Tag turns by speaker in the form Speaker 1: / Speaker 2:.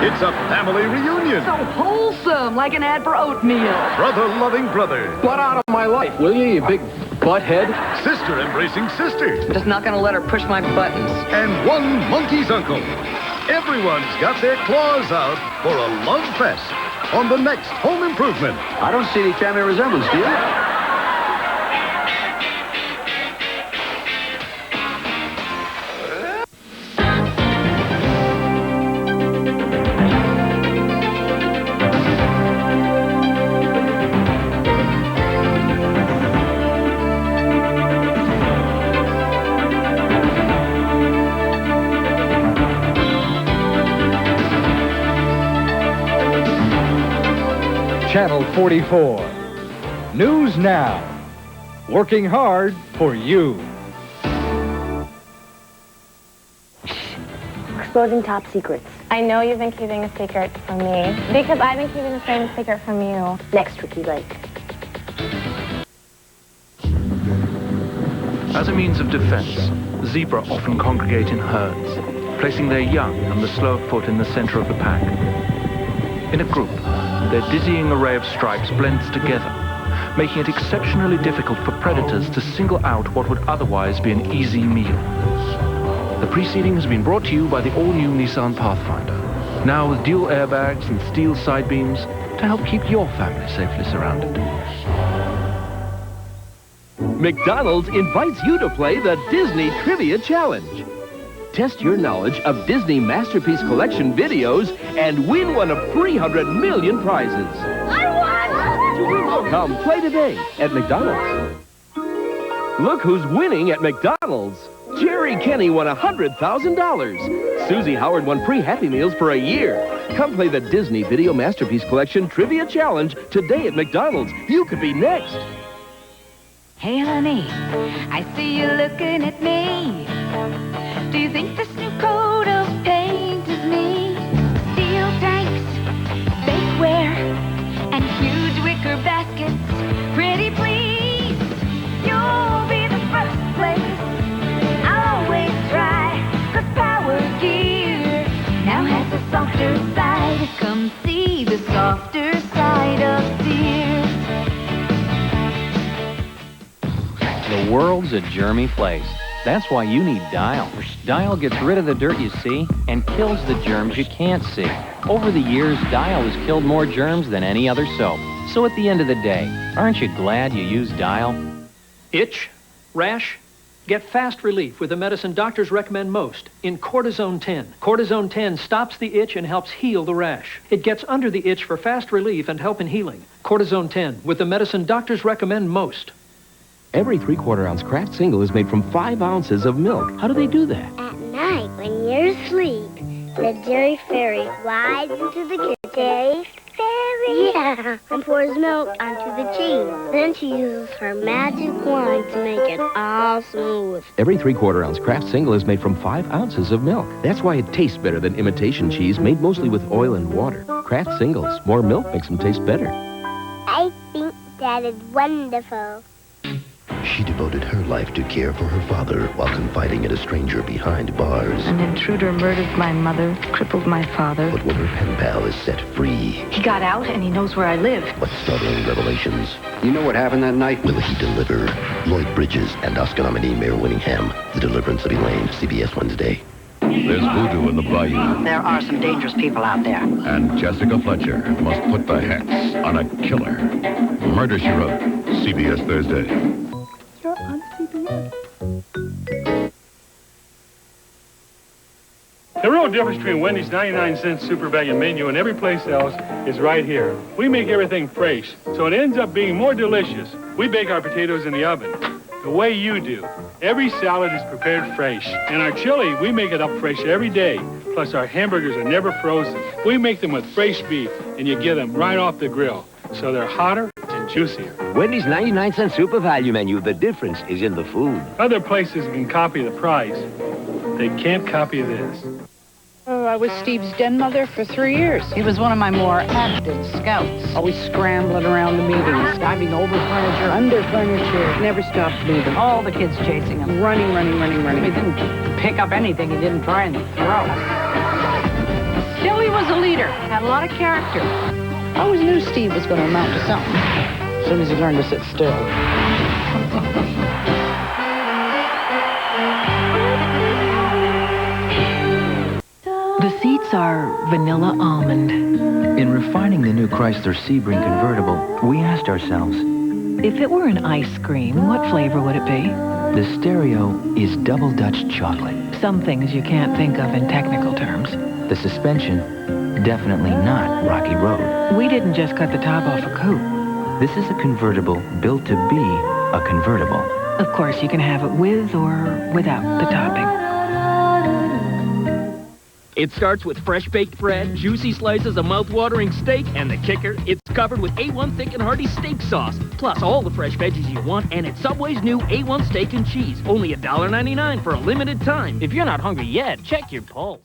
Speaker 1: It's a family reunion.
Speaker 2: So wholesome, like an ad for oatmeal.
Speaker 1: Brother-loving brother.
Speaker 3: Butt out of my life, will you big butthead?
Speaker 1: Sister embracing sister.
Speaker 2: Just not gonna let her push my buttons.
Speaker 1: And one monkey's uncle. Everyone's got their claws out for a love fest on the next Home Improvement.
Speaker 3: I don't see any family resemblance, do you?
Speaker 4: Channel 44. News Now. Working hard for you.
Speaker 5: Exposing top secrets.
Speaker 6: I know you've been keeping a secret from me because I've been keeping the same secret from you.
Speaker 5: Next, Ricki Lake.
Speaker 7: As a means of defense, zebra often congregate in herds, placing their young and the slower foot in the center of the pack. In a group, their dizzying array of stripes blends together, making it exceptionally difficult for predators to single out what would otherwise be an easy meal. The preceding has been brought to you by the all-new Nissan Pathfinder, now with dual airbags and steel side beams to help keep your family safely surrounded.
Speaker 8: McDonald's invites you to play the Disney Trivia Challenge. Test your knowledge of Disney Masterpiece Collection videos and win one of 300 million prizes.
Speaker 5: I won!
Speaker 8: Come play today at McDonald's. Look who's winning at McDonald's. Jerry Kenny won $100,000. Susie Howard won free Happy Meals for a year. Come play the Disney Video Masterpiece Collection Trivia Challenge today at McDonald's. You could be next.
Speaker 9: Hey, honey, I see you looking at me. Do you think this new coat of paint is me? Steel tanks, bakeware, and huge wicker baskets. Pretty please, you'll be the first place. I'll always try, 'cause Power Gear now has a softer side. Come see the softer side of Sears.
Speaker 10: The world's a germy place. That's why you need Dial. Dial gets rid of the dirt you see and kills the germs you can't see. Over the years, Dial has killed more germs than any other soap. So at the end of the day, aren't you glad you use Dial?
Speaker 11: Itch? Rash? Get fast relief with the medicine doctors recommend most in Cortizone 10. Cortizone 10 stops the itch and helps heal the rash. It gets under the itch for fast relief and help in healing. Cortizone 10 with the medicine doctors recommend most.
Speaker 8: Every 3/4 ounce Kraft Single is made from 5 ounces of milk. How do they do that?
Speaker 5: At night, when you're asleep, the Dairy Fairy flies into the kitchen. Dairy Fairy? Yeah, and pours milk onto the cheese. Then she uses her magic wand to make it all smooth.
Speaker 8: Every 3/4 ounce Kraft Single is made from 5 ounces of milk. That's why it tastes better than imitation cheese made mostly with oil and water. Kraft Singles. More milk makes them taste better.
Speaker 5: I think that is wonderful.
Speaker 12: She devoted her life to care for her father while confiding in a stranger behind bars.
Speaker 13: An intruder murdered my mother, crippled my father.
Speaker 12: But when her pen pal is set free...
Speaker 13: He got out and he knows where I live.
Speaker 12: What startling revelations?
Speaker 3: You know what happened that night?
Speaker 12: Will he deliver? Lloyd Bridges and Oscar nominee Mayor Winningham. The Deliverance of Elaine, CBS Wednesday.
Speaker 14: There's voodoo in the bayou.
Speaker 2: There are some dangerous people out there.
Speaker 14: And Jessica Fletcher must put the hex on a killer. Murder, She Wrote, CBS Thursday.
Speaker 15: You're on CBS.
Speaker 16: The real difference between Wendy's 99-cent super value menu and every place else is right here. We make everything fresh, so it ends up being more delicious. We bake our potatoes in the oven, the way you do. Every salad is prepared fresh. And our chili, we make it up fresh every day. Plus, our hamburgers are never frozen. We make them with fresh beef, and you get them right off the grill. So they're hotter and juicier.
Speaker 17: Wendy's 99-cent super value menu. The difference is in the food.
Speaker 16: Other places can copy the price. They can't copy this.
Speaker 18: Oh, I was Steve's den mother for 3 years. He was one of my more active scouts. Always scrambling around the meetings, diving over furniture, under furniture. Never stopped moving. All the kids chasing him. Running. He didn't pick up anything he didn't try and throw. Billy was a leader, had a lot of character. I always knew Steve was going to amount to something as soon as he learned to sit still.
Speaker 19: The seats are vanilla almond.
Speaker 20: In refining the new Chrysler Sebring convertible, we asked ourselves,
Speaker 19: If it were an ice cream, what flavor would it be?
Speaker 20: the stereo is double Dutch chocolate.
Speaker 19: Some things you can't think of in technical terms.
Speaker 20: The suspension, definitely not Rocky Road.
Speaker 19: We didn't just cut the top off a coupe.
Speaker 20: This is a convertible built to be a convertible.
Speaker 19: Of course, you can have it with or without the topping.
Speaker 21: It starts with fresh-baked bread, juicy slices of mouth-watering steak, and the kicker, it's covered with A1 thick and hearty steak sauce, plus all the fresh veggies you want, and it's Subway's new A1 steak and cheese. Only $1.99 for a limited time.
Speaker 10: If you're not hungry yet, check your pulse.